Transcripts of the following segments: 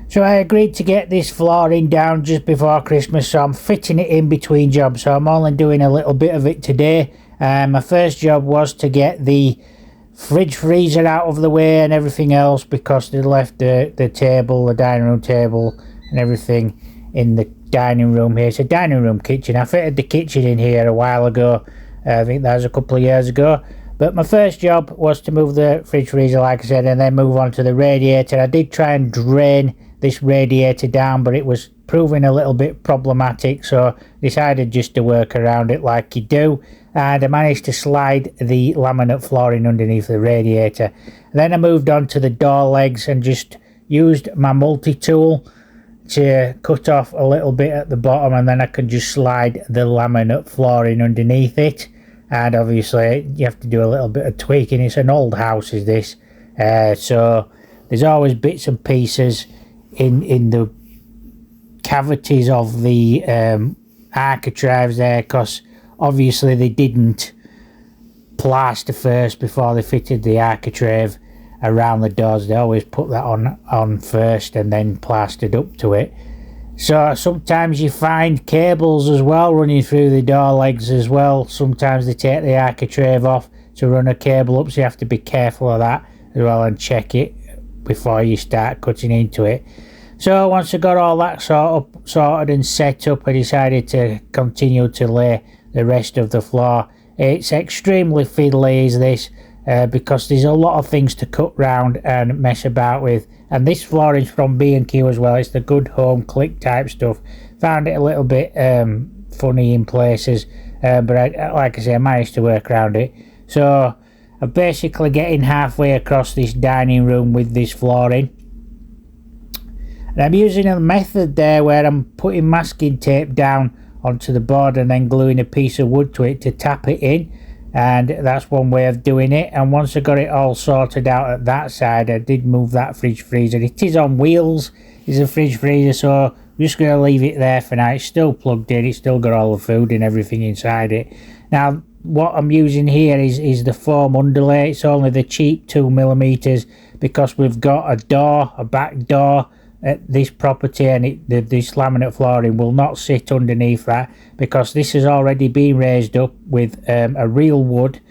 So I agreed to get this flooring down just before Christmas, so I'm fitting it in between jobs, so I'm only doing a little bit of it today. My first job was to get the fridge freezer out of the way and everything else, because they left the table, the dining room table and everything in the dining room here. It's a dining room kitchen. I fitted the kitchen in here a while ago. I think that was a couple of years ago. But my first job was to move the fridge freezer, like I said, and then move on to the radiator. I did try and drain this radiator down, but it was proving a little bit problematic, so decided just to work around it like you do. And I managed to slide the laminate flooring underneath the radiator. Then I moved on to the door legs and just used my multi-tool to cut off a little bit at the bottom, and then I could just slide the laminate flooring underneath it. And obviously you have to do a little bit of tweaking. It's an old house, is this, so there's always bits and pieces in the cavities of the architraves there, because obviously they didn't plaster first before they fitted the architrave around the doors. They always put that on first and then plastered up to it. So sometimes you find cables as well running through the door legs as well. Sometimes they take the architrave off to run a cable up, so you have to be careful of that as well and check it before you start cutting into it. So once I got all that sorted and set up, I decided to continue to lay the rest of the floor. It's extremely fiddly, is this, because there's a lot of things to cut round and mess about with. And this flooring's from B&Q as well. It's the Good Home Click type stuff. Found it a little bit funny in places, but like I say, I managed to work around it. So I'm basically getting halfway across this dining room with this flooring. And I'm using a method there where I'm putting masking tape down onto the board and then gluing a piece of wood to it to tap it in. And that's one way of doing it. And once I got it all sorted out at that side, I did move that fridge freezer. It is on wheels, it's a fridge freezer, so I'm just going to leave it there for now. It's still plugged in, it's still got all the food and everything inside it. Now what I'm using here is the foam underlay. It's only the cheap 2mm, because we've got a back door at this property, and this laminate flooring will not sit underneath that, because this has already been raised up with a real wood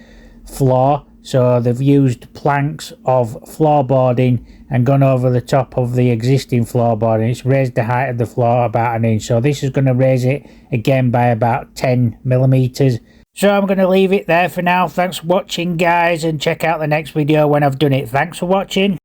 floor. So they've used planks of floorboarding and gone over the top of the existing floorboarding. It's raised the height of the floor about an inch, so this is going to raise it again by about 10mm. So I'm going to leave it there for now. Thanks for watching, guys, and check out the next video when I've done it. Thanks for watching.